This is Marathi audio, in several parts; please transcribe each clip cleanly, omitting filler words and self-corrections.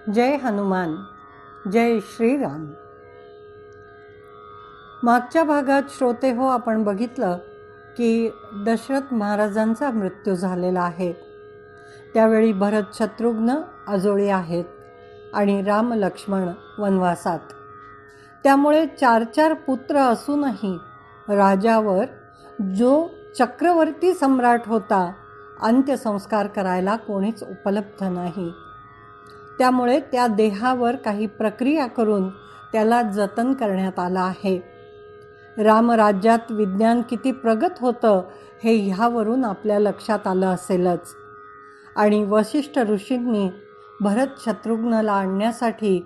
जय हनुमान, जय श्रीराम. मागच्या भागात श्रोते हो आपण बघितलं की दशरथ महाराजांचा मृत्यू झालेला आहे. त्यावेळी भरत शत्रुघ्न आजोळी आहेत आणि राम लक्ष्मण वनवासात. त्यामुळे 4 पुत्र असूनही राजावर जो चक्रवर्ती सम्राट होता अंत्यसंस्कार करायला कोणीच उपलब्ध नाही. त्यामुळे त्या देहावर काही प्रक्रिया करून त्याला जतन करण्यात आलं आहे. रामराज्यात विज्ञान किती प्रगत होतं हे ह्यावरून आपल्या लक्षात आलं असेलच. आणि वसिष्ठ ऋषींनी भरत शत्रुघ्नला आणण्यासाठी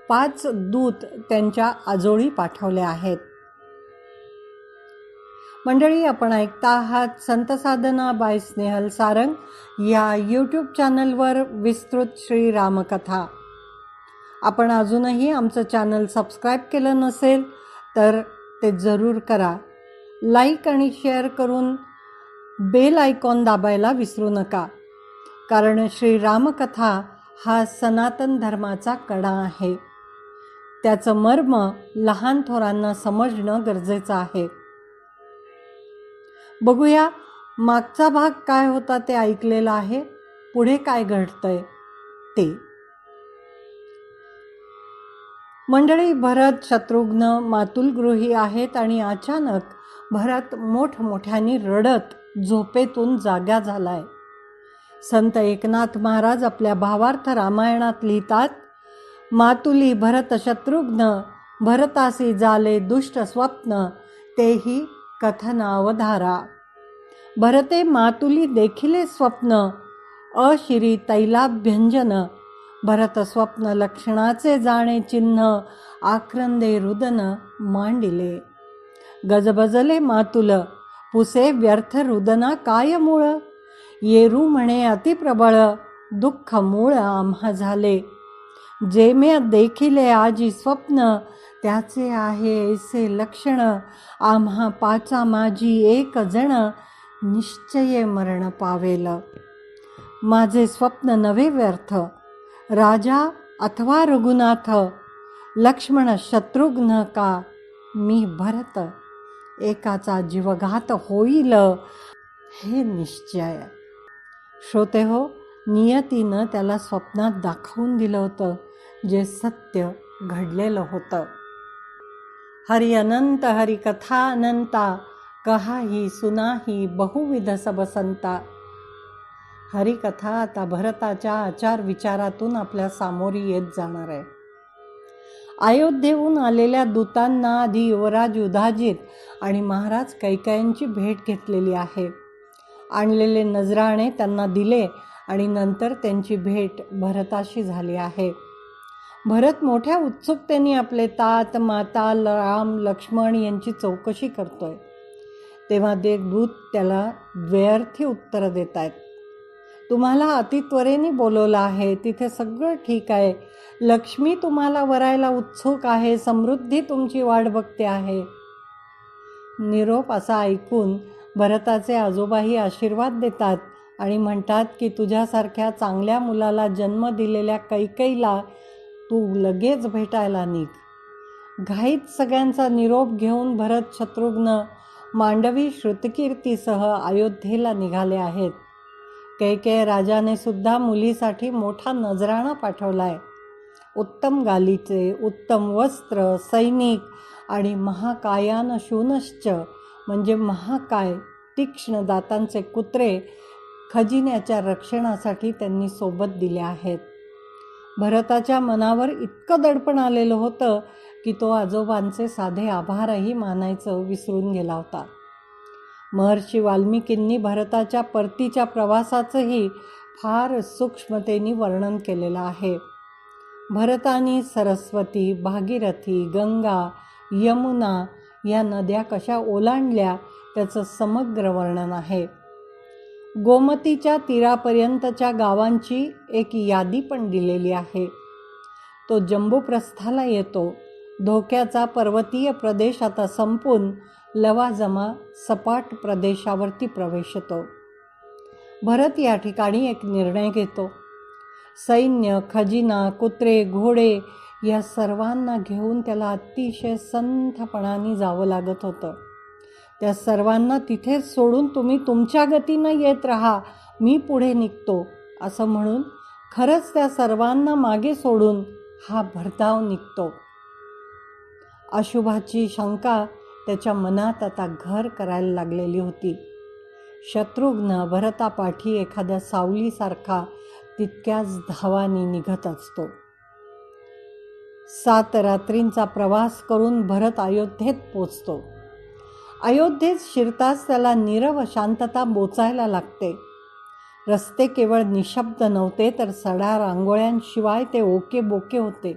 5 दूत त्यांच्या आजोळी पाठवले आहेत. मंडळी, आपण ऐकता आहात संत साधना बाय स्नेहल सारंग या यूट्यूब चॅनलवर विस्तृत श्री रामकथा. आपण अजूनही आमचं चॅनल सबस्क्राईब केलं नसेल तर ते जरूर करा. लाईक आणि शेअर करून बेल आयकॉन दाबायला विसरू नका. कारण श्री रामकथा हा सनातन धर्माचा कणा आहे. त्याचं मर्म लहान थोरांना समजणं गरजेचं आहे. बघूया मागचा भाग काय होता ते ऐकलेला आहे. पुढे काय घडतंय ते. मंडळी, भरत शत्रुघ्न मातुलगृही आहेत आणि अचानक भरत मोठमोठ्याने रडत झोपेतून जागा झालाय. संत एकनाथ महाराज आपल्या भावार्थ रामायणात लिहितात, मातुली भरत शत्रुघ्न भरतासी जाले दुष्ट स्वप्न तेही कथनावधारा. भरते मातुली देखिले स्वप्न अशिरी तैलाभ्यंजन. भरत स्वप्न लक्षणाचे जाणे चिन्ह आक्रंदे रुदन मांडिले. गजबजले मातुल पुसे व्यर्थ रुदना काय मूळ. येरू म्हणे अतिप्रबळ दुःख मूळ आम्हा झाले. जे मे देखिले आजी स्वप्न त्याचे आहे ऐसे लक्षण. आम्हा 5 माझी एक जण निश्चये मरण पावेल. माझे स्वप्न नवे व्यर्थ राजा अथवा रघुनाथ. लक्ष्मण शत्रुघ्न का मी भरत. एकाचा जीवघात होईल हे निश्चय. श्रोते हो, नियतीनं त्याला स्वप्नात दाखवून दिलं होतं जे सत्य घडलेलं होतं. हरि अनंत हरि कथा अनंता कहाही सुनाही बहुविध सब संता. हरिकथा आता भरताच्या आचार विचारातून आपल्या सामोरी येत जाणार आहे. अयोध्येहून आलेल्या दूतांना आधी युवराज युधाजित आणि महाराज कैकेयींची भेट घेतलेली आहे. आणलेले नजराणे त्यांना दिले आणि नंतर त्यांची भेट भरताशी झाली आहे. भरत मोठ्या उत्सुकतेने आपले तात माता राम लक्ष्मण यांची चौकशी करतोय. तेव्हा ते दूत त्याला द्व्यर्थी उत्तर देत आहेत. तुम्हाला अतित्वरेने बोलवलं आहे, तिथे सगळं ठीक आहे. लक्ष्मी तुम्हाला वरायला उत्सुक आहे. समृद्धी तुमची वाट बघते आहे. निरोप असा ऐकून भरताचे आजोबाही आशीर्वाद देतात आणि म्हणतात की तुझ्यासारख्या चांगल्या मुलाला जन्म दिलेल्या कैकेयीला तू लगेच भेटायला निघ. घाईत सगळ्यांचा निरोप घेऊन भरत शत्रुघ्न मांडवी श्रुतकीर्तीसह अयोध्येला निघाले आहेत. कैकेय राजाने सुद्धा मुलीसाठी मोठा नजराणा पाठवलाय. उत्तम गालीचे, उत्तम वस्त्र, सैनिक आणि महाकायान शूनश्च म्हणजे महाकाय तीक्ष्ण दातांचे कुत्रे खजिन्याच्या रक्षणासाठी त्यांनी सोबत दिले आहेत. भरताच्या मनावर इतकं दडपण आलेलं होतं की तो आजोबांचे साधे आभारही मानायचं विसरून गेला होता. महर्षी वाल्मिकींनी भरताच्या परतीच्या प्रवासाचंही फार सूक्ष्मतेने वर्णन केलेलं आहे. भरताने सरस्वती, भागीरथी, गंगा, यमुना या नद्या कशा ओलांडल्या त्याचं समग्र वर्णन आहे. गोमतीच्या तीरापर्यंतच्या गावांची एक यादी पण दिलेली आहे. तो जंबूप्रस्थाला येतो. धोक्याचा पर्वतीय प्रदेश आता संपून लवाजमा सपाट प्रदेशावरती प्रवेशतो. भरत या ठिकाणी एक निर्णय घेतो. सैन्य, खजिना, कुत्रे, घोडे या सर्वांना घेऊन त्याला अतिशय संथपणाने जावं लागत होतं. त्या सर्वांना तिथेच सोडून तुम्ही तुमच्या गतीनं येत राहा, मी पुढे निघतो असं म्हणून खरंच त्या सर्वांना मागे सोडून हा भरधाव निघतो. अशुभाची शंका त्याच्या मनात आता घर करायला लागलेली होती. शत्रुघ्न भरतापाठी एखाद्या सावलीसारखा तितक्याच धावानी निघत असतो. 7 रात्रींचा प्रवास करून भरत अयोध्येत पोचतो. अयोध्येत शिरताच त्याला नीरव शांतता बोचायला लागते. रस्ते केवळ निशब्द नव्हते तर सडा रांगोळ्यांशिवाय ते ओके बोके होते.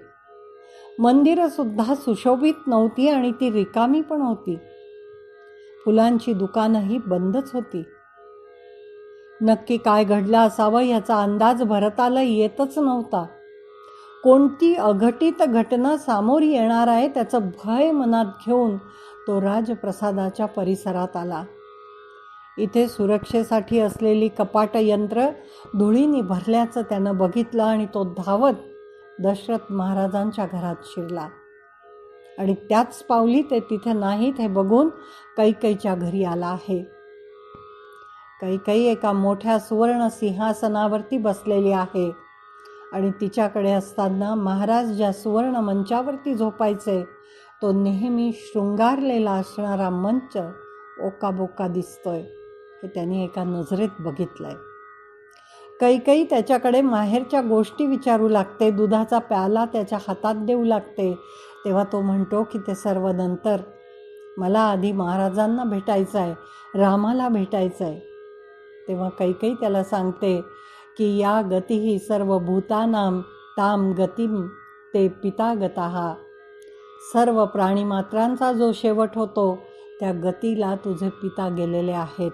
मंदिरंसुद्धा सुशोभित नव्हती आणि ती रिकामी पण होती. फुलांची दुकानंही बंदच होती. नक्की काय घडलं असावं याचा अंदाज भरताला येतच नव्हता. कोणती अघटित घटना सामोरी येणार आहे त्याचं भय मनात घेऊन तो राजप्रसादाच्या परिसरात आला. इथे सुरक्षेसाठी असलेली कपाटयंत्र धुळीने भरल्याचं त्यानं बघितलं आणि तो धावत दशरथ महाराजांच्या घरात शिरला. आणि त्याच पावली ते तिथे नाहीत हे बघून कैकेयीच्या घरी आला आहे. कैकेयी एका मोठ्या सुवर्ण सिंहासनावरती बसलेली आहे आणि तिच्याकडे असताना महाराज ज्या सुवर्ण मंचावरती झोपायचे तो नेहमी शृंगारलेला असणारा मंच ओकाबोका दिसतोय हे त्यांनी एका नजरेत बघितलंय. कैकेयी त्याच्याकडे माहेरच्या गोष्टी विचारू लागते. दुधाचा प्याला त्याच्या हातात देऊ लागते. तेव्हा तो म्हणतो की ते सर्व नंतर, मला आधी महाराजांना भेटायचं आहे, रामाला भेटायचं आहे. तेव्हा कैकेयी त्याला सांगते की या गतिही सर्व भूतानां ताम गतिम ते पिता गतः. सर्व प्राणीमात्रांचा जो शेवट होतो त्या गतीला तुझे पिता गेलेले आहेत.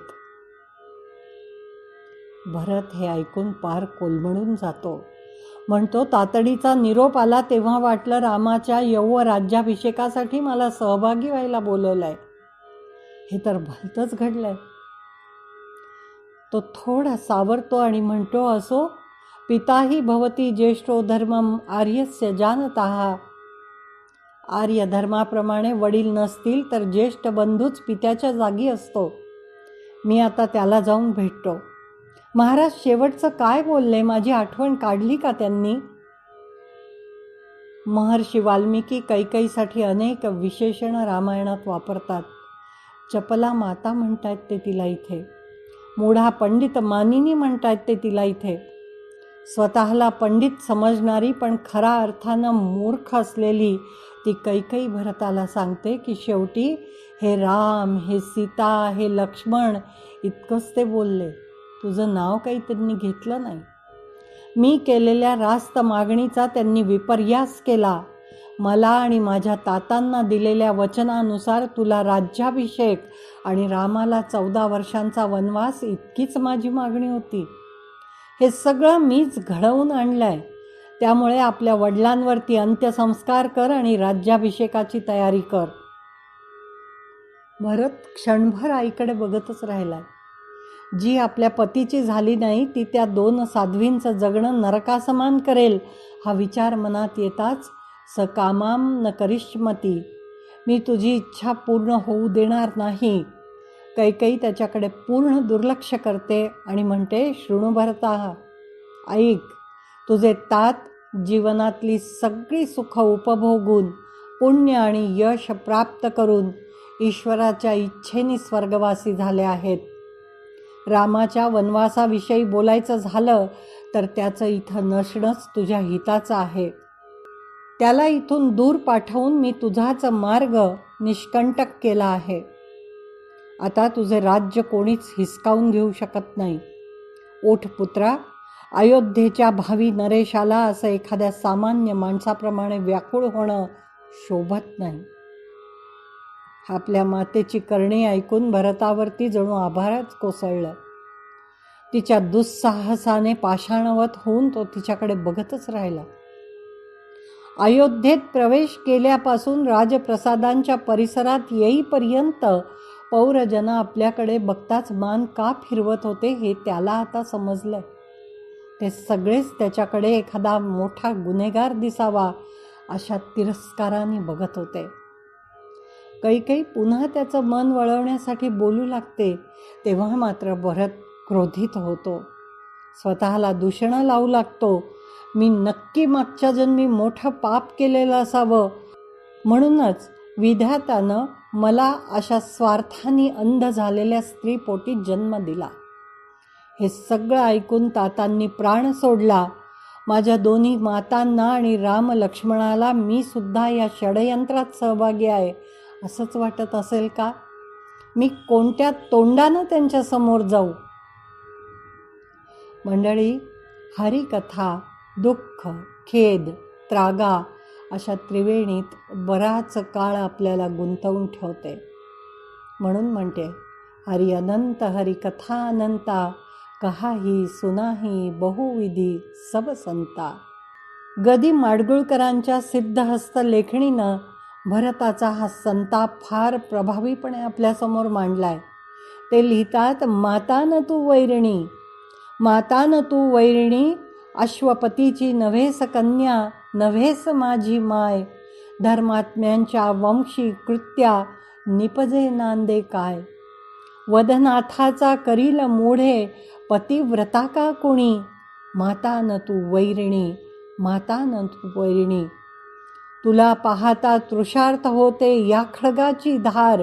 भरत हे ऐकून पार कोलमडून जातो. म्हणतो, तातडीचा निरोप आला तेव्हा वाटलं रामाच्या यौव राज्याभिषेकासाठी मला सहभागी व्हायला बोलवलंय. हे तर भलतंच घडलंय. तो थोडा सावरतो आणि म्हणतो, असो, पिताही भवती ज्येष्ठो धर्मम आर्यस्य जानतः. आर्य धर्माप्रमाणे वडील नसतील तर ज्येष्ठ बंधूच पित्याच्या जागी असतो. मी आता त्याला जाऊन भेटतो. महाराज शेवटचं काय बोलले, माझी आठवण काढली का त्यांनी? महर्षी वाल्मिकी कैकेयीसाठी अनेक विशेषणं रामायणात वापरतात. चपला माता म्हणतायत ते तिला इथे, मूढा पंडित मानिनी म्हणतायत ते तिला इथे. स्वतःला पंडित समजणारी पण खऱ्या अर्थानं मूर्ख असलेली ती कैकेयी भरताला सांगते की शेवटी हे राम, हे सीता, हे लक्ष्मण इतकंच ते बोलले. तुझं नाव काही त्यांनी घेतलं नाही. मी केलेल्या रास्त मागणीचा त्यांनी विपर्यास केला. मला आणि माझ्या तातांना दिलेल्या वचनानुसार तुला राज्याभिषेक आणि रामाला 14 वर्षांचा वनवास इतकीच माझी मागणी होती. हे सगळं मीच घडवून आणलंय. त्यामुळे आपल्या वडिलांवरती अंत्यसंस्कार कर आणि राज्याभिषेकाची तयारी कर. भरत क्षणभर आईकडे बघतच राहिला. जी आपल्या पतीची झाली नाही ती त्या 2 साध्वींचं जगणं नरकासमान करेल हा विचार मनात येताच, सकामाम न करिष्मती, मी तुझी इच्छा पूर्ण होऊ देणार नाही. कैकेयी त्याच्याकडे पूर्ण दुर्लक्ष करते आणि म्हणते, शृणु भरता, ऐक, तुझे तात जीवनातली सगळी सुख उपभोगून पुण्य आणि यश प्राप्त करून ईश्वराच्या इच्छेने स्वर्गवासी झाले आहेत. रामाच्या वनवासाविषयी बोलायचं झालं तर त्याचं इथं नसणंच तुझ्या हिताचं आहे. त्याला इथून दूर पाठवून मी तुझाच मार्ग निष्कंटक केला आहे. आता तुझे राज्य कोणीच हिसकावून घेऊ शकत नाही. ओठ पुत्रा, अयोध्येच्या भावी नरेशाला असं एखाद्या सामान्य माणसाप्रमाणे व्याकुळ होणं शोभत नाही. आपल्या मातेची करणी ऐकून भरतावरती जणू आभारच कोसळलं. तिच्या दुस्साहसाने पाषाणवत होऊन तो तिच्याकडे बघतच राहिला. अयोध्येत प्रवेश केल्यापासून राजप्रसादांच्या परिसरात येईपर्यंत पौरजन आपल्याकडे बघताच मान का फिरवत होते हे त्याला आता समजलंय. ते सगळेच त्याच्याकडे एखादा मोठा गुन्हेगार दिसावा अशा तिरस्काराने बघत होते. कैकेयी पुन्हा त्याचं मन वळवण्यासाठी बोलू लागते, तेव्हा मात्र भरत क्रोधित होतो. स्वतःला दूषणं लावू लागतो. मी नक्की मागच्या जन्मी मोठं पाप केलेलं असावं, म्हणूनच विधात्यानं मला अशा स्वार्थाने अंध झालेल्या स्त्रीपोटी जन्म दिला. हे सगळं ऐकून तातांनी प्राण सोडला. माझ्या दोन्ही मातांना आणि राम लक्ष्मणाला मी सुद्धा या षडयंत्रात सहभागी आहे असंच वाटत असेल का? मी कोणत्या तोंडानं त्यांच्यासमोर जाऊ? मंडळी, हरिकथा दुःख, खेद, त्रागा अशा त्रिवेणीत बराच काळ आपल्याला गुंतवून ठेवते. म्हणून म्हणते, हरि अनंत हरिकथा अनंता, कहाही सुनाही बहुविधी सब संता. गदी माडगुळकरांच्या सिद्धहस्त लेखणीनं भरताचा हा संताप फार प्रभावीपणे आपल्यासमोर मांडलाय. ते लिहितात, मातान तू वैरिणी, मातान तू वैरिणी, अश्वपतीची नव्हेस कन्या, नव्हेस माझी माय. धर्मात्म्यांच्या वंशी कृत्या, निपजे नांदे काय. वदनाथाचा करील मोढे, पतिव्रता का कुणी. माता न तू वैरिणी, माता न तू वैरिणी. तुला पाहता तृषार्थ होते या खड्गाची धार.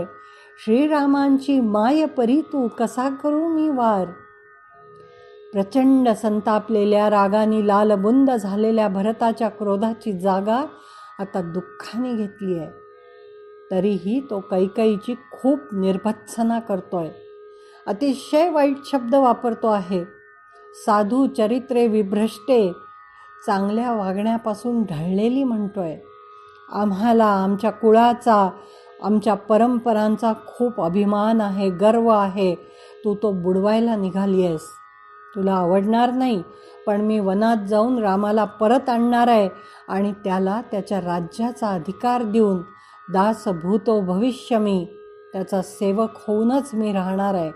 श्रीरामांची माय परी तू कसा करू मी वार. प्रचंड संतापलेल्या रागाने लालबुंद झालेल्या भरताच्या क्रोधाची जागा आता दुःखाने घेतली आहे. तरीही तो कैकेयीची खूप निर्भत्सना करतोय. अतिशय वाईट शब्द वापरतो आहे. साधू चरित्रे विभ्रष्टे, चांगल्या वागण्यापासून ढळलेली म्हणतोय. आम्हाला आमच्या कुळाचा, आमच्या परंपरांचा खूप अभिमान आहे, गर्व आहे. तू तो बुडवायला निघाली आहेस. तुला आवडणार नाही, पण मी वनात जाऊन रामाला परत आणणार आहे आणि त्याला त्याच्या राज्याचा अधिकार देऊन दासभूतो भविष्यमी, त्याचा सेवक होऊनच मी राहणार आहे.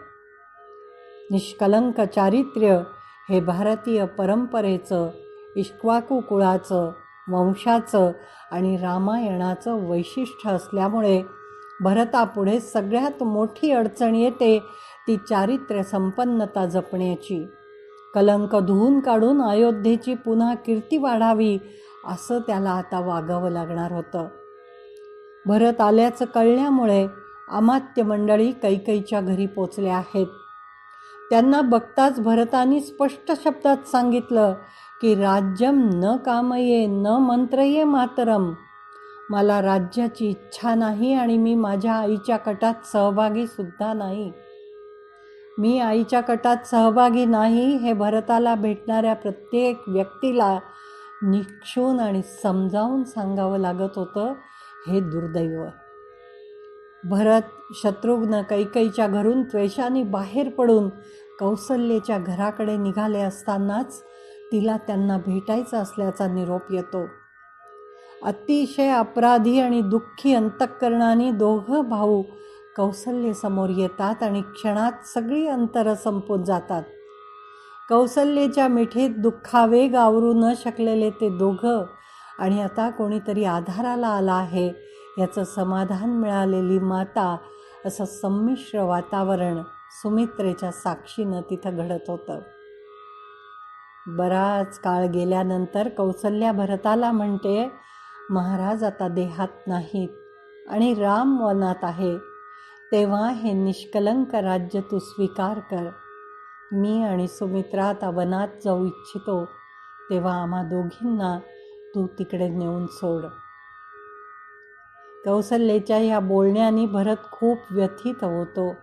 निष्कलंक चारित्र्य हे भारतीय परंपरेचं, इक्ष्वाकू कुळाचं, वंशाचं आणि रामायणाचं वैशिष्ट्य असल्यामुळे भरतापुढे सगळ्यात मोठी अडचण येते ती चारित्र्य संपन्नता जपण्याची. कलंक धुवून काढून अयोध्येची पुन्हा कीर्ती वाढावी असं त्याला आता वागावं लागणार होतं. भरत आल्याचं कळल्यामुळे अमात्य मंडळी कैकेयीच्या घरी पोचले आहेत. त्यांना बघताच भरतानी स्पष्ट शब्दात सांगितलं की राज्यम न कामये न मंत्रये मातरम. मला राज्याची इच्छा नाही आणि मी माझ्या आईच्या कटात सहभागी सुद्धा नाही. मी आईच्या कटात सहभागी नाही हे भरताला भेटणाऱ्या प्रत्येक व्यक्तीला निक्षून आणि समजावून सांगावं लागत होतं. हे दुर्दैव. भरत शत्रुघ्न कैकेयीच्या घरून त्वेषाने बाहेर पडून कौसल्येच्या घराकडे निघाले असतानाच तिला त्यांना भेटायचं असल्याचा निरोप येतो. अतिशय अपराधी आणि दुःखी अंतःकरणाने दोघं भाऊ कौसल्येसमोर येतात आणि क्षणात सगळी अंतरं संपून जातात. कौसल्येच्या मिठीत दुःखावेग आवरू न शकलेले ते दोघं आणि आता कोणीतरी आधाराला आला आहे याचं समाधान मिळालेली माता, असं संमिश्र वातावरण सुमित्रेच्या साक्षीनं तिथं घडत होतं. बराच काळ गेल्यानंतर कौसल्या भरताला म्हणते, महाराज आता देहात नाहीत आणि राम वनात आहे. तेव्हा हे निष्कलंक राज्य तू स्वीकार कर. मी आणि सुमित्रा आता वनात जाऊ इच्छितो, तेव्हा आम्हा दोघींना तू तिकडे नेऊन सोड. कौसल्याच्या या बोलण्याने भरत खूप व्यथित होतो.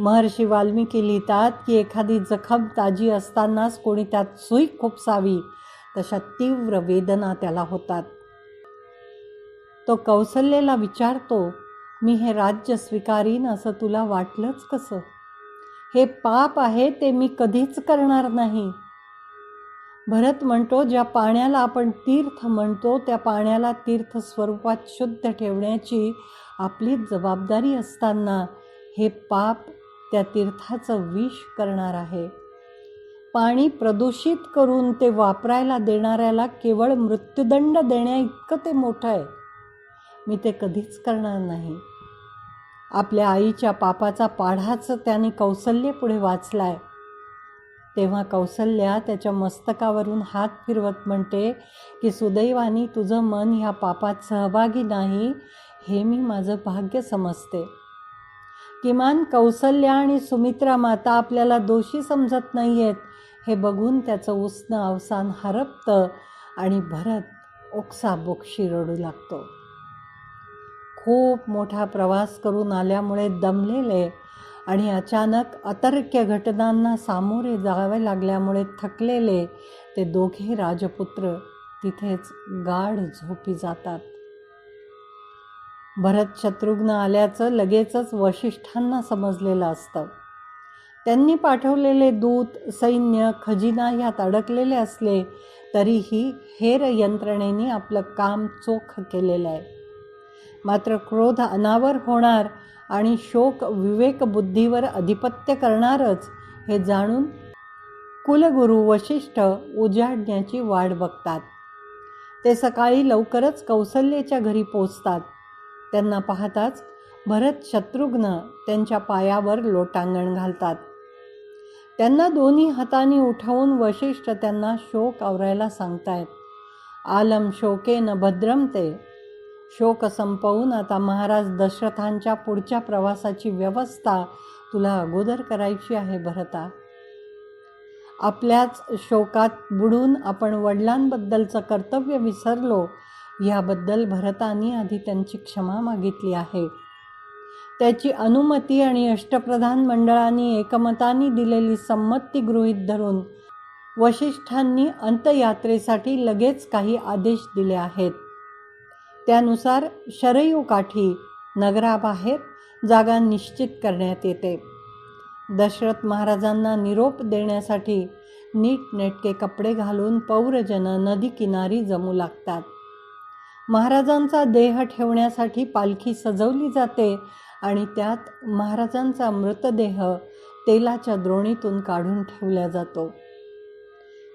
महर्षी वाल्मिकी लिहितात की एखादी जखम ताजी असतानाच कोणी त्यात सुई खुपसावी तशा तीव्र वेदना त्याला होतात. तो कौसल्याला विचारतो, मी हे राज्य स्वीकारीन असं तुला वाटलंच कसं? हे पाप आहे, ते मी कधीच करणार नाही. भरत म्हणतो, ज्या पाण्याला आपण तीर्थ म्हणतो त्या पाण्याला तीर्थ स्वरूपात शुद्ध ठेवण्याची आपली जबाबदारी असताना हे पाप त्या तीर्थाचं विष करणार आहे. पाणी प्रदूषित करून ते वापरायला देणाऱ्याला केवळ मृत्युदंड देण्या इतकं ते मोठं आहे. मी ते कधीच करणार नाही. आपल्या आईच्या पापाचा पाढाच त्याने कौसल्येपुढे वाचलाय. तेव्हा कौसल्या त्याच्या मस्तकावरून हात फिरवत म्हणते की सुदैवाने तुझं मन ह्या पापात सहभागी नाही हे मी माझं भाग्य समजते. किमान कौसल्या आणि सुमित्रा माता आपल्याला दोषी समजत नाही आहेत हे बघून त्याचं उसणं अवसान हरपतं आणि भरत ओक्साबोक्षी रडू लागतो. खूप मोठा प्रवास करून आल्यामुळे दमलेले आणि अचानक अतर्क्य घटनांना सामोरे जावे लागल्यामुळे थकलेले ते दोघे राजपुत्र तिथेच गाढ झोपी जातात. भरत शत्रुघ्न आल्याचं लगेचच वसिष्ठांना समजलेलं असतं. त्यांनी पाठवलेले दूत, सैन्य, खजिना ह्यात अडकलेले असले तरीही हेर यंत्रणेने आपलं काम चोख केलेलं आहे. मात्र क्रोध अनावर होणार आणि शोक विवेकबुद्धीवर अधिपत्य करणारच हे जाणून कुलगुरू वसिष्ठ उजाडण्याची वाट बघतात. ते सकाळी लवकरच कौसल्येच्या घरी पोचतात. त्यांना पाहताच भरत शत्रुघ्न त्यांच्या पायावर लोटांगण घालतात. त्यांना दोन्ही हातांनी उठवून वसिष्ठ त्यांना शोक आवरायला सांगतायत. आलम शोकेन भद्रम ते. शोक संपवून आता महाराज दशरथांच्या पुढच्या प्रवासाची व्यवस्था तुला अगोदर करायची आहे भरता. आपल्याच शोकात बुडून आपण वडिलांबद्दलचं कर्तव्य विसरलो याबद्दल भरताने आधी त्यांची क्षमा मागितली आहे. त्याची अनुमती आणि अष्टप्रधान मंडळांनी एकमताने दिलेली संमती गृहीत धरून वसिष्ठांनी अंत्ययात्रेसाठी लगेच काही आदेश दिले आहेत. त्यानुसार शरयू काठी नगराबाहेर जागा निश्चित करण्यात येते. दशरथ महाराजांना निरोप देण्यासाठी नीटनेटके कपडे घालून पौरजन नदी किनारी जमू लागतात. महाराजांचा देह ठेवण्यासाठी पालखी सजवली जाते आणि त्यात महाराजांचा मृतदेह तेलाच्या द्रोणीतून काढून ठेवला जातो.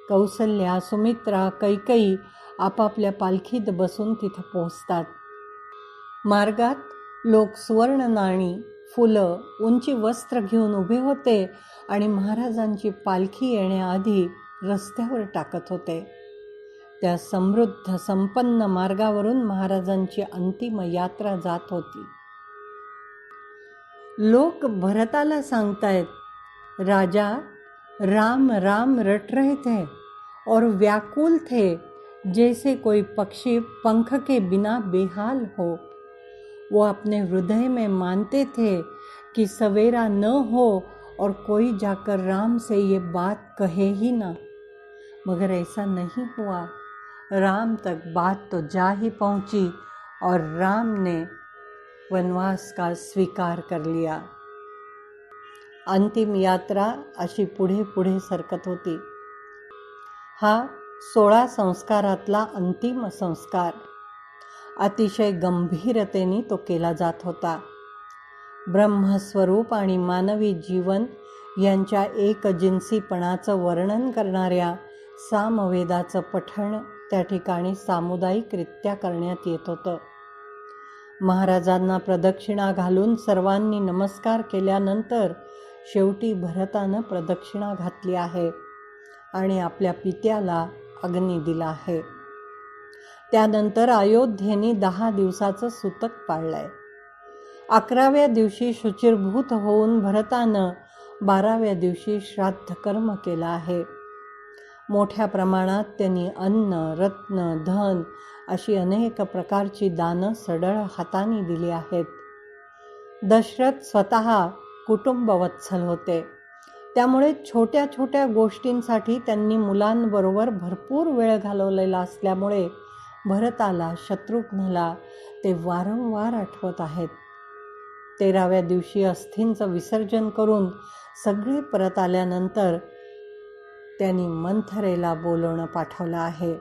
कौसल्या, सुमित्रा, कैकेयी आपापल्या पालखीत बसून तिथं पोहोचतात. मार्गात लोक सुवर्ण नाणी, फुलं, उंची वस्त्र घेऊन उभे होते आणि महाराजांची पालखी येण्याआधी रस्त्यावर टाकत होते. त्या समृद्ध संपन्न मार्गावरून महाराजांची अंतिम यात्रा जात होती. लोक भरताला सांगतायत, राजा राम राम रट रहे थे और व्याकुल थे जैसे कोई पक्षी पंख के बिना बेहाल हो. वो अपने हृदय में मानते थे कि सवेरा न हो और कोई जाकर राम से ये बात कहे ही ना. मगर ऐसा नहीं हुआ. राम तक बात तो जा ही पहुंची और राम ने वनवास का स्वीकार कर लिया. अंतिम यात्रा अशी पुढे पुढे सरकत होती. हा 16 संस्कारातला अंतिम संस्कार. अतिशय गंभीरतेने तो केला जात होता. ब्रह्मस्वरूप आणि मानवी जीवन यांच्या एकजिन्सीपणाचं वर्णन करणाऱ्या सामवेदाचं पठण त्या ठिकाणी सामुदायिकरित्या करण्यात येत होतं. महाराजांना प्रदक्षिणा घालून सर्वांनी नमस्कार केल्यानंतर शेवटी भरतानं प्रदक्षिणा घातली आहे आणि आपल्या पित्याला अग्नी दिला आहे. त्यानंतर अयोध्येने 10 दिवसाचं सुतक पाळलंय. 11व्या दिवशी शुचिर्भूत होऊन भरतानं 12व्या दिवशी श्राद्धकर्म केलं आहे. मोठ्या प्रमाणात त्यांनी अन्न, रत्न, धन अशी अनेक प्रकारची दानं सढळ हाताने दिली आहेत. दशरथ स्वतः कुटुंबवत्सल होते. त्यामुळे छोट्या छोट्या गोष्टींसाठी त्यांनी मुलांबरोबर भरपूर वेळ घालवलेला असल्यामुळे भरताला, शत्रुघ्नला ते वारंवार आठवत आहेत. 13व्या दिवशी अस्थींचं विसर्जन करून सगळे परत आल्यानंतर त्यांनी मंथरेला बोलवणं पाठवलं आहे.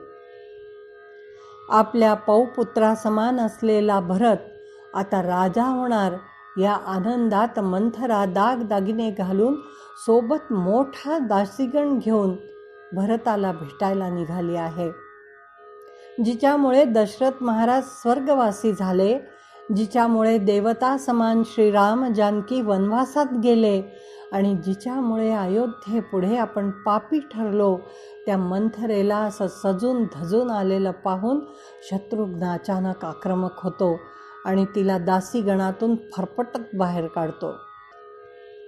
आपल्या पौपुत्रासमान असलेला भरत आता राजा होणार या आनंदात मंथरा दागदागिने घालून सोबत मोठा दासीगण घेऊन भरताला भेटायला निघाली आहे. जिच्यामुळे दशरथ महाराज स्वर्गवासी झाले, जिच्यामुळे देवता समान श्रीराम जानकी वनवासात गेले आणि जिच्यामुळे अयोध्येपुढे आपण पापी ठरलो, त्या मंथरेला असं सजून धजून आलेलं पाहून शत्रुघ्न अचानक आक्रमक होतो आणि तिला दासीगणातून फरफटत बाहेर काढतो.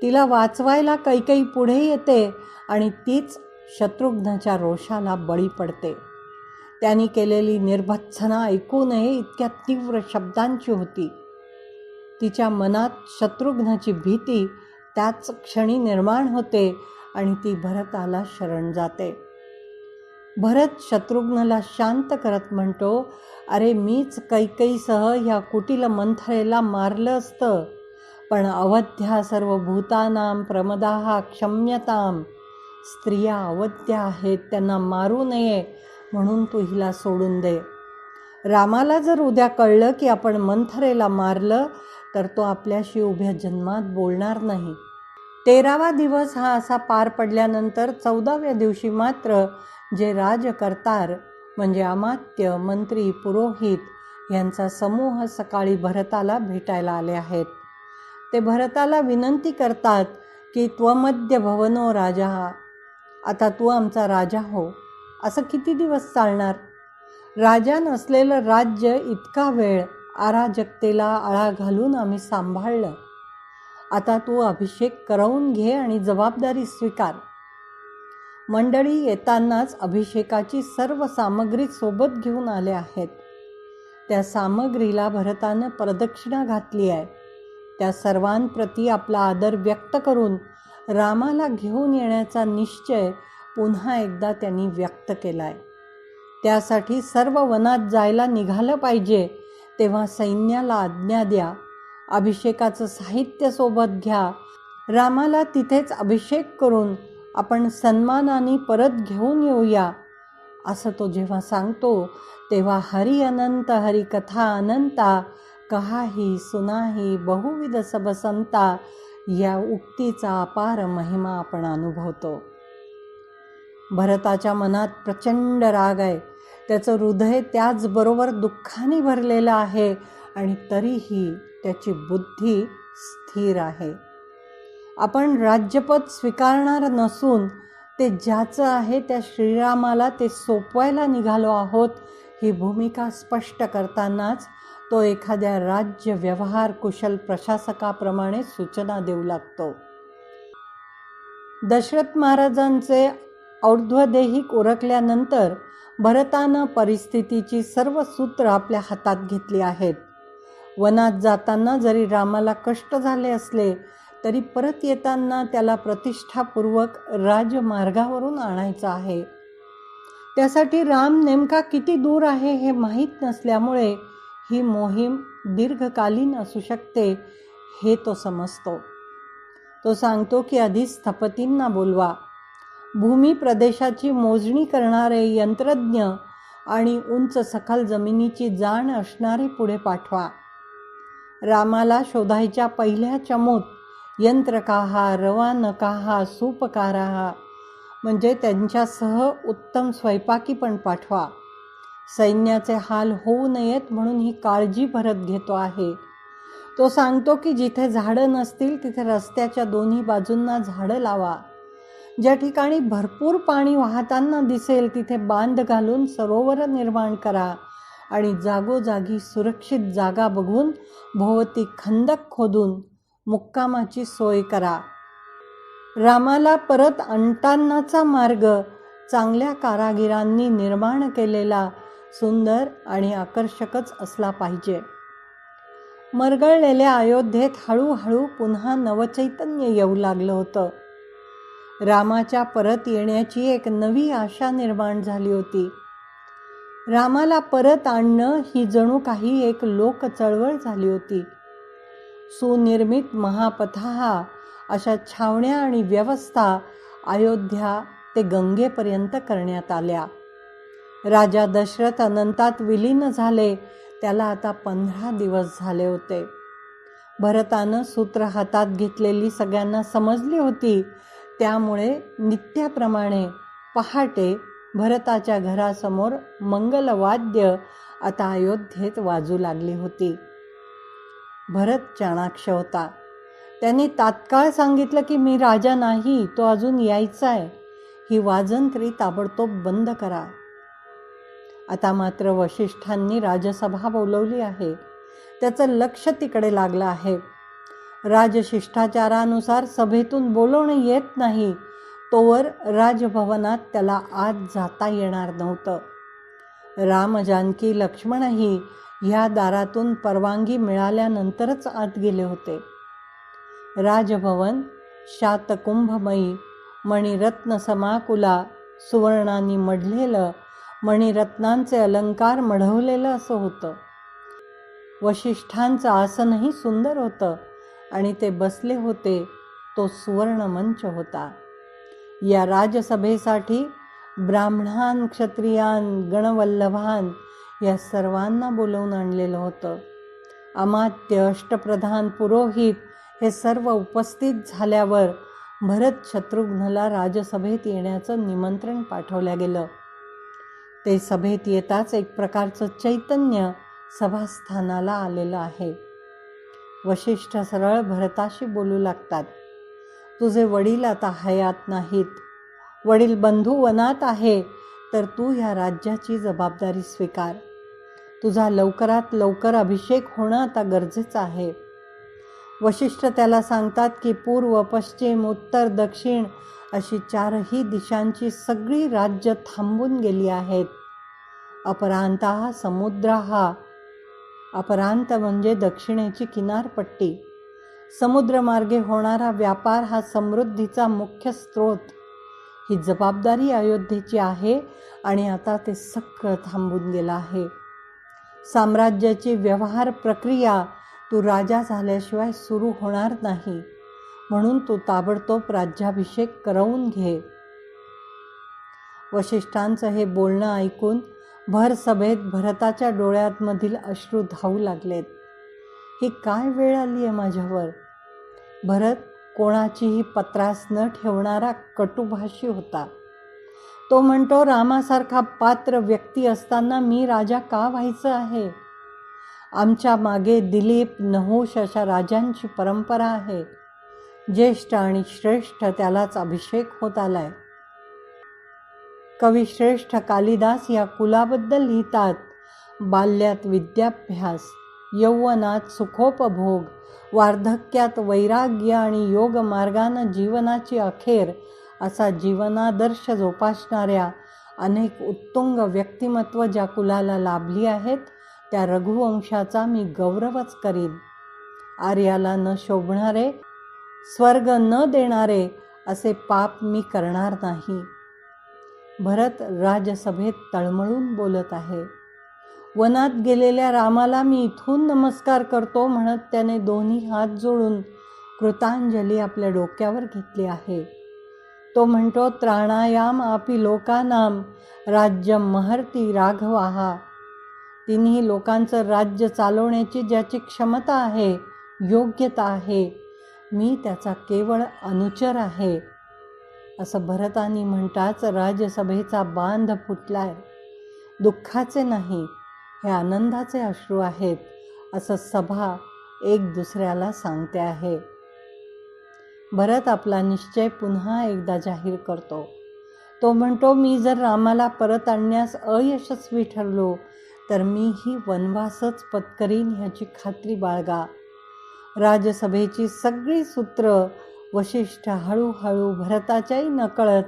तिला वाचवायला कैकेयी पुढे येते आणि तीच शत्रुघ्नाच्या रोषाला बळी पडते. त्यांनी केलेली निर्भत्सना ऐकू नये इतक्या तीव्र शब्दांची होती. तिच्या मनात शत्रुघ्नाची भीती त्याच क्षणी निर्माण होते आणि ती भरताला शरण जाते. भरत शत्रुघ्नला शांत करत म्हणतो, अरे मीच कैकेयीसह ह्या कुटिल मंथरेला मारलं असतं, पण अवध्या सर्व भूतानां प्रमदाः क्षम्यताम. स्त्रिया अवध्या आहेत, त्यांना मारू नये म्हणून तू हिला सोडून दे. रामाला जर उद्या कळलं की आपण मंथरेला मारलं तर तो आपल्याशी उभ्या जन्मात बोलणार नाही. 13वा दिवस हा असा पार पडल्यानंतर 14व्या दिवशी मात्र जे राजकर्तार म्हणजे अमात्य, मंत्री, पुरोहित यांचा समूह सकाळी भरताला भेटायला आले आहेत. ते भरताला विनंती करतात की त्वमद्य भवनो राजा, आता तू आमचा राजा हो. असं किती दिवस चालणार? राजा नसलेलं राज्य इतका वेळ अराजकतेला आळा घालून आम्ही सांभाळलं. आता तू अभिषेक करवून घे आणि जबाबदारी स्वीकार. मंडळी येतानाच अभिषेकाची सर्व सामग्री सोबत घेऊन आले आहेत. त्या सामग्रीला भरतानं प्रदक्षिणा घातली आहे. त्या सर्वांप्रती आपला आदर व्यक्त करून रामाला घेऊन येण्याचा निश्चय पुन्हा एकदा त्यांनी व्यक्त केला आहे. त्यासाठी सर्व वनात जायला निघालं पाहिजे, तेव्हा सैन्याला आज्ञा द्या. अभिषेकाचं साहित्य सोबत घ्या. रामाला तिथेच अभिषेक करून आपण सन्मानाने परत घेऊन येऊया. असं तो जेव्हा सांगतो तेव्हा हरी अनंत हरी कथा अनंता, कहाही सुनाही बहुविध सबसंता या उक्तीचा अपार महिमा आपण अनुभवतो. भरताच्या मनात प्रचंड राग आहे. त्याचं हृदय त्याचबरोबर दुःखाने भरलेलं आहे आणि तरीही त्याची बुद्धी स्थिर आहे. आपण राज्यपद स्वीकारणार नसून ते ज्याचं आहे त्या श्रीरामाला ते सोपवायला निघालो आहोत ही भूमिका स्पष्ट करतानाच तो एखाद्या राज्य व्यवहार कुशल प्रशासकाप्रमाणे सूचना देऊ लागतो. दशरथ महाराजांचे और्ध्वदेहिक उरकल्यानंतर भरतानं परिस्थितीची सर्व सूत्र आपल्या हातात घेतली आहेत. वनात जाताना जरी रामाला कष्ट झाले असले तरी परत येताना त्याला प्रतिष्ठापूर्वक राजमार्गावरून आणायचं आहे. त्यासाठी राम नेमका किती दूर आहे हे माहीत नसल्यामुळे ही मोहीम दीर्घकालीन असू शकते हे तो समजतो. तो सांगतो की आधी स्थपतींना बोलवा. भूमी प्रदेशाची मोजणी करणारे यंत्रज्ञ आणि उंच सखल जमिनीची जाण असणारे पुढे पाठवा. रामाला शोधायच्या पहिल्या चमूत यंत्रकाः रवानकाः सूपकाराः म्हणजे त्यांच्यासह उत्तम स्वयंपाकी पण पाठवा. सैन्याचे हाल होऊ नयेत म्हणून ही काळजी भरत घेतो आहे. तो सांगतो की जिथे झाडं नसतील तिथे रस्त्याच्या दोन्ही बाजूंना झाडं लावा. ज्या ठिकाणी भरपूर पाणी वाहताना दिसेल तिथे बांध घालून सरोवर निर्माण करा आणि जागोजागी सुरक्षित जागा बघून भोवती खंदक खोदून मुक्कामाची सोय करा. रामाला परत आणतानाचा मार्ग चांगल्या कारागिरांनी निर्माण केलेला सुंदर आणि आकर्षकच असला पाहिजे. मरगळलेल्या अयोध्येत हळूहळू पुन्हा नवचैतन्य येऊ लागलं होतं. रामाच्या परत येण्याची एक नवी आशा निर्माण झाली होती. रामाला परत आणणं ही जणू काही एक लोक चळवळ झाली होती. सुनिर्मित महापथाः अशा छावण्या आणि व्यवस्था अयोध्या ते गंगेपर्यंत करण्यात आल्या. राजा दशरथ अनंतात विलीन झाले. त्याला आता 15 दिवस झाले होते. भरतानं सूत्र हातात घेतलेली सगळ्यांना समजली होती. त्यामुळे नित्याप्रमाणे पहाटे भरताच्या घरासमोर मंगलवाद्य आता अयोध्येत वाजू लागली होती. भरत चाणाक्ष होता. त्याने तात्काळ सांगितलं की मी राजा नाही, तो अजून यायचा आहे. ही वाजंत्री ताबडतोब बंद करा. आता मात्र वसिष्ठांनी राजसभा बोलवली आहे. त्याचं लक्ष तिकडे लागलं आहे. राजशिष्टाचारानुसार सभेतून बोलवणं येत नाही तोवर राजभवनात त्याला आत जाता येणार नव्हतं. राम, जानकी, लक्ष्मणही ह्या दारातून परवानगी मिळाल्यानंतरच आत गेले होते. राजभवन शातकुंभमयी, मणिरत्न समाकुला, सुवर्णांनी मढलेलं, मणिरत्नांचे अलंकार मढवलेलं असं होतं. वसिष्ठांचं आसनही सुंदर होतं आणि ते बसले होते तो सुवर्ण मंच होता. या राजसभेसाठी ब्राह्मणान, क्षत्रियान, गणवल्लभान या सर्वांना बोलवून आणलेलं होतं. अमात्य, अष्टप्रधान, पुरोहित हे सर्व उपस्थित झाल्यावर भरत शत्रुघ्नला राजसभेत येण्याचं निमंत्रण पाठवलं गेलं. ते सभेत येताच एक प्रकारचं चैतन्य सभास्थानाला आलेलं आहे. वसिष्ठ सरळ भरताशी बोलू लागतात. तुझे वडील आता हयात नाहीत, वडील बंधू वनात आहे, तर तू ह्या राज्याची जबाबदारी स्वीकार. तुझा लवकरात लवकर अभिषेक होणं आता गरजेचं आहे. वसिष्ठ त्याला सांगतात की पूर्व, पश्चिम, उत्तर, दक्षिण अशी चारही दिशांची सगळी राज्य थांबून गेली आहेत. अपरांतः समुद्राः, अपरांत म्हणजे दक्षिणेची किनारपट्टी. समुद्रमार्गे होणारा व्यापार हा समृद्धीचा मुख्य स्रोत. ही जबाबदारी अयोध्येची आहे आणि आता ते सगळं थांबून गेलं आहे. साम्राज्याची व्यवहार प्रक्रिया तू राजा झाल्याशिवाय सुरू होणार नाही, म्हणून तू ताबडतोब राज्याभिषेक करवून घे. वसिष्ठांचं हे बोलणं ऐकून भर सभेत भरताच्या डोळ्यांमधील अश्रू धावू लागलेत. ही काय वेळ आली आहे माझ्यावर. भरत कोणाचीही पत्रास न ठेवणारा कटुभाषी होता. तो म्हणतो, रामासारखा पात्र व्यक्ती असताना मी राजा का व्हायचं आहे. आमच्या मागे दिलीप, नहुष अशा राजांची परंपरा आहे. ज्येष्ठ आणि श्रेष्ठ त्यालाच अभिषेक होत आलाय. कविश्रेष्ठ कालिदास या कुलाबद्दल लिहितात. बाल्यात विद्याभ्यास, यौवनात सुखोपभोग, वार्धक्यात वैराग्य आणि योग मार्गानं जीवनाची अखेर असा जीवनादर्श जोपासणाऱ्या अनेक उत्तुंग व्यक्तिमत्व ज्या कुलाला लाभली आहेत त्या रघुवंशाचा मी गौरवच करीन. आर्याला न शोभणारे, स्वर्ग न देणारे असे पाप मी करणार नाही. भरत राजसभेत तळमळून बोलत आहे. वनात गेलेल्या रामाला मी इथून नमस्कार करतो म्हणत त्याने दोन्ही हात जोडून कृतांजली आपल्या डोक्यावर घेतली आहे. तो म्हणतो, त्राणायाम आपी लोकानाम राज्यम महर्ती राघवाहा. तिन्ही लोकांचं राज्य चालवण्याची ज्याची क्षमता आहे, योग्यता आहे, मी त्याचा केवळ अनुचर आहे. असं भरतानी म्हणताच राजसभेचा बांध फुटलाय. दुःखाचे नाही, हे आनंदाचे अश्रू आहेत, असं सभा एक दुसऱ्याला सांगते आहे. भरत आपला निश्चय पुन्हा एकदा जाहीर करतो. तो म्हणतो, मी जर रामाला परत आणण्यास अयशस्वी ठरलो तर मीही वनवासच पत्करीन ह्याची खात्री बाळगा. राजसभेची सगळी सूत्र वसिष्ठ हळूहळू भरताच्याही नकळत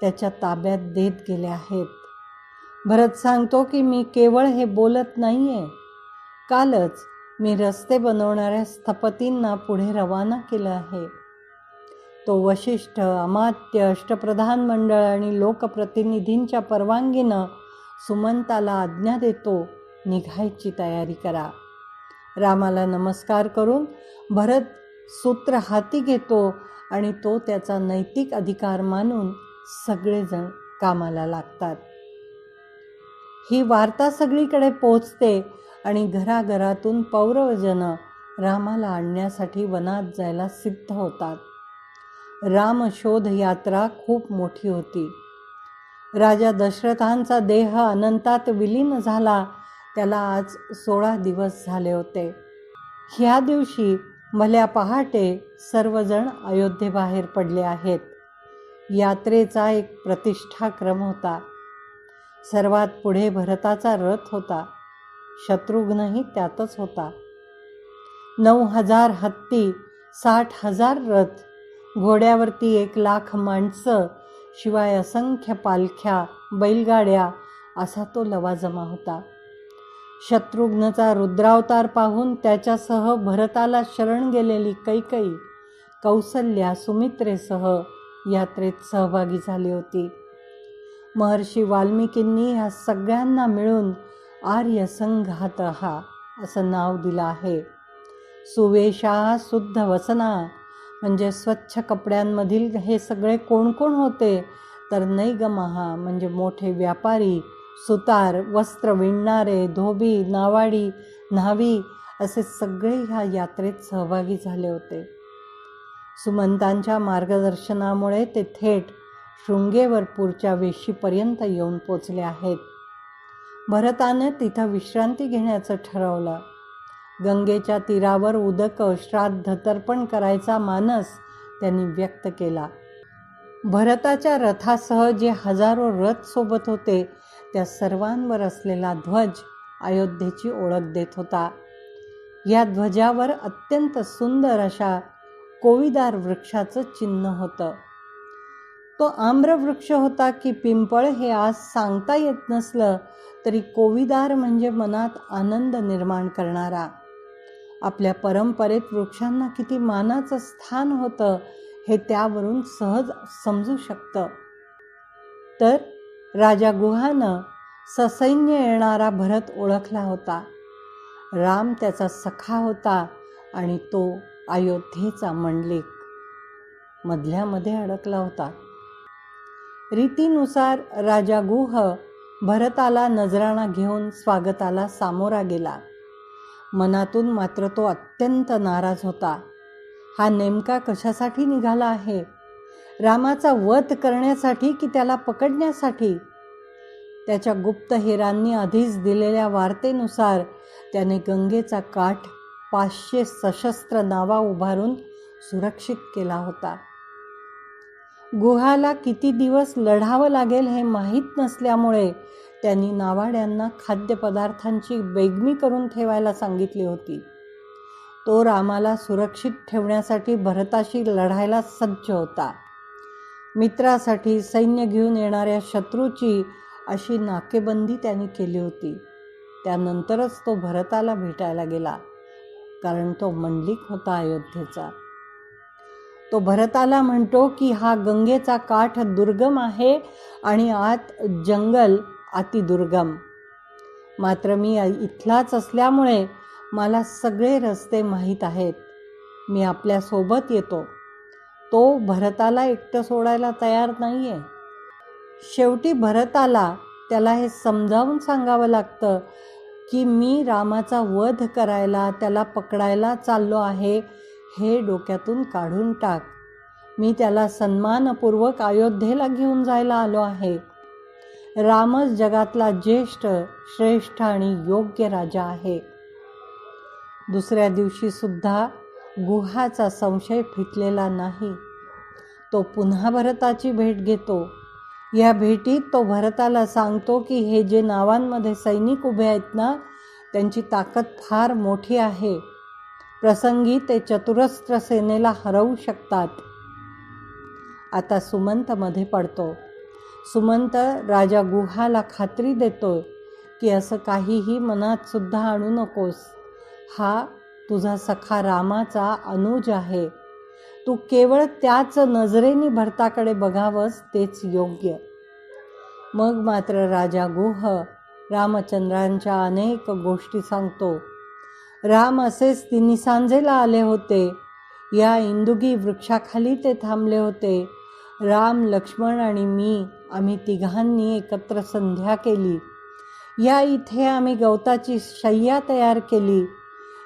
त्याच्या ताब्यात देत गेले आहेत. भरत सांगतो की मी केवळ हे बोलत नाही आहे. कालच मी रस्ते बनवणाऱ्या स्थपतींना पुढे रवाना केलं आहे. तो वसिष्ठ, अमात्य, अष्टप्रधान मंडळ आणि लोकप्रतिनिधींच्या परवानगीनं सुमंताला आज्ञा देतो, निघायची तयारी करा. रामाला नमस्कार करून भरत सूत्र हाती घेतो आणि तो त्याचा नैतिक अधिकार मानून सगळेजण कामाला लागतात. ही वार्ता सगळीकडे पोहोचते आणि घराघरातून पौरवजन रामाला आणण्यासाठी वनात जायला सिद्ध होतात. रामशोध यात्रा खूप मोठी होती. राजा दशरथांचा देह अनंतात विलीन झाला त्याला आज 16 दिवस झाले होते. ह्या दिवशी भल्या पहाटे सर्वजण अयोध्येबाहेर पडले आहेत. यात्रेचा एक प्रतिष्ठाक्रम होता. सर्वात पुढे भरताचा रथ होता. शत्रुघ्नही त्यातच होता. 9,000 हत्ती, 60,000 रथ, घोड्यावरती 1,00,000 माणसं, शिवाय असंख्य पालख्या, बैलगाड्या असा तो लवाजमा होता. शत्रुघ्नचा रुद्रावतार पाहून त्याच्यासह भरताला शरण गेलेली कैकेयी, कौसल्या, सुमित्रेसह यात्रेत सहभागी झाली होती. महर्षी वाल्मिकींनी ह्या सगळ्यांना मिळून आर्य संघातः असं नाव दिलं आहे. सुवेशा शुद्ध वसना म्हणजे स्वच्छ कपड्यांमधील हे सगळे कोण कोण होते तर नैगमहा म्हणजे मोठे व्यापारी, सुतार, वस्त्र विणणारे, धोबी, नावाडी, न्हावी असे सगळे ह्या यात्रेत सहभागी झाले होते. सुमंतांच्या मार्गदर्शनामुळे ते थेट शृंगेवरपूरच्या वेशीपर्यंत येऊन पोचले आहेत. भरताने तिथं विश्रांती घेण्याचं ठरवलं. गंगेच्या तीरावर उदक श्राद्ध तर्पण करायचा मानस त्यांनी व्यक्त केला. भरताच्या रथासह जे हजारो रथ सोबत होते त्या सर्वांवर असलेला ध्वज अयोध्येची ओळख देत होता. या ध्वजावर अत्यंत सुंदर अशा कोविदार वृक्षाचं चिन्ह होतं. तो आम्रवृक्ष होता की पिंपळ हे आज सांगता येत नसलं तरी कोविदार म्हणजे मनात आनंद निर्माण करणारा. आपल्या परंपरेत वृक्षांना किती मानाचं स्थान होतं हे त्यावरून सहज समजू शकतं. तर राजा गुहानं ससैन्य येणारा भरत ओळखला होता. राम त्याचा सखा होता आणि तो अयोध्येचा मंडलिक मधल्यामध्ये अडकला होता. रीतीनुसार राजा गुह भरताला नजराणा घेऊन स्वागताला सामोरा गेला. मनातून मात्र तो अत्यंत नाराज होता. हा नेमका कशासाठी निघाला आहे? रामाचा वध करण्यासाठी की त्याला पकडण्यासाठी? त्याच्या गुप्तहेरांनी आधीच दिलेल्या वार्तेनुसार त्याने गंगेचा काठ 500 सशस्त्र नावा उभारून सुरक्षित केला होता. गुहाला किती दिवस लढावं लागेल हे माहीत नसल्यामुळे त्यांनी नावाड्यांना खाद्यपदार्थांची बेगमी करून ठेवायला सांगितली होती. तो रामाला सुरक्षित ठेवण्यासाठी भरताशी लढायला सज्ज होता. मित्रासाठी सैन्य घेऊन येणाऱ्या शत्रूची अशी नाकेबंदी त्यांनी केली होती. त्यानंतरच तो भरताला भेटायला गेला, कारण तो मंडलिक होता अयोध्येचा. तो भरताला म्हणतो की हा गंगेचा काठ दुर्गम आहे आणि आत जंगल अतिदुर्गम. मात्र मी इथलाच असल्यामुळे मला सगळे रस्ते माहीत आहेत. मी आपल्यासोबत येतो. तो भरताला एकटं सोडायला तयार नाही आहे. शेवटी भरताला त्याला हे समजावून सांगावं लागतं की मी रामाचा वध करायला, त्याला पकडायला चाललो आहे हे डोक्यातून काढून टाक. मी त्याला सन्मानपूर्वक अयोध्येला घेऊन जायला आलो आहे. रामच जगातला ज्येष्ठ, श्रेष्ठ आणि योग्य राजा आहे. दुसऱ्या दिवशी सुद्धा गुहाचा संशय फिटलेला नाही. तो पुन्हा भरताची भेट घेतो. या भेटीत तो भरताला सांगतो की हे जे नावांमध्ये सैनिक उभे आहेत ना, त्यांची ताकद फार मोठी आहे. प्रसंगी ते चतुरस्त्र सेनेला हरवू शकतात. आता सुमंत मध्ये पडतो. सुमंत राजा गुहाला खात्री देतोय की असं काहीही मनात सुद्धा आणू नकोस. हा तुझा सखा रामाचा अनुज आहे. तू केवळ त्याच नजरेने भरताकडे बघावंस तेच योग्य. मग मात्र राजा गुह रामचंद्रांच्या अनेक गोष्टी सांगतो. राम असेच निसांजेला आले होते. या इंदुगी वृक्षाखाली ते थांबले होते. राम, लक्ष्मण आणि मी आम्ही तिघांनी एकत्र संध्या केली. या इथे आम्ही गवताची शय्या तयार केली.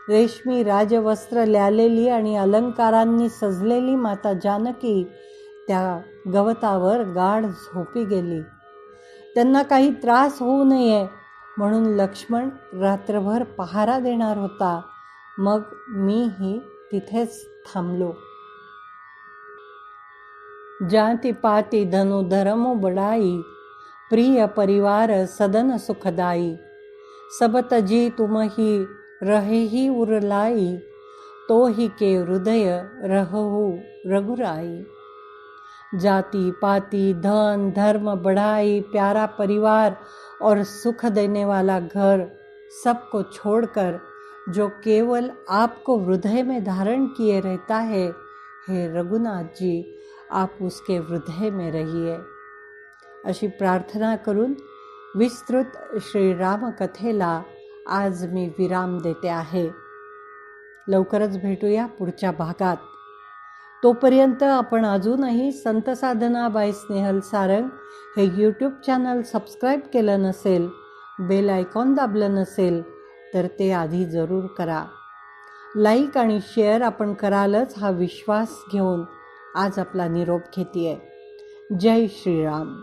रेशमी राजवस्त्र ल्यालेली आणि अलंकारांनी सजलेली माता जानकी त्या गवतावर गाढ झोपी गेली. त्यांना काही त्रास होऊ नये म्हणून लक्ष्मण रात्रभर पहारा देणार होता. मग मीही तिथेच थांबलो. जाती पाती धनु धर्म बड़ाई, प्रिय परिवार सदन सुखदाई. सब तजी तुमहि रहेही उरलाई, तो ही के हृदय रहु रघुराई. जाति पाति धन धर्म बढ़ाई, प्यारा परिवार और सुख देने वाला घर सबको छोड़कर जो केवल आपको हृदय में धारण किए रहता है, हे रघुनाथ जी आप उसके हृदय में रहिए. अशी प्रार्थना करून विस्तृत श्रीराम कथेला आज मी विराम देते आहे. लवकरच भेटूया पुढच्या भागात. तोपर्यंत आपण अजूनही संत साधना बाय स्नेहल सारंग हे यूट्यूब चॅनल सबस्क्राईब केलं नसेल, बेल आयकॉन दाबलं नसेल तर ते आधी जरूर करा. लाईक आणि शेअर आपण करालच हा विश्वास घेऊन आज आपला निरोप घेते आहे. जय श्रीराम.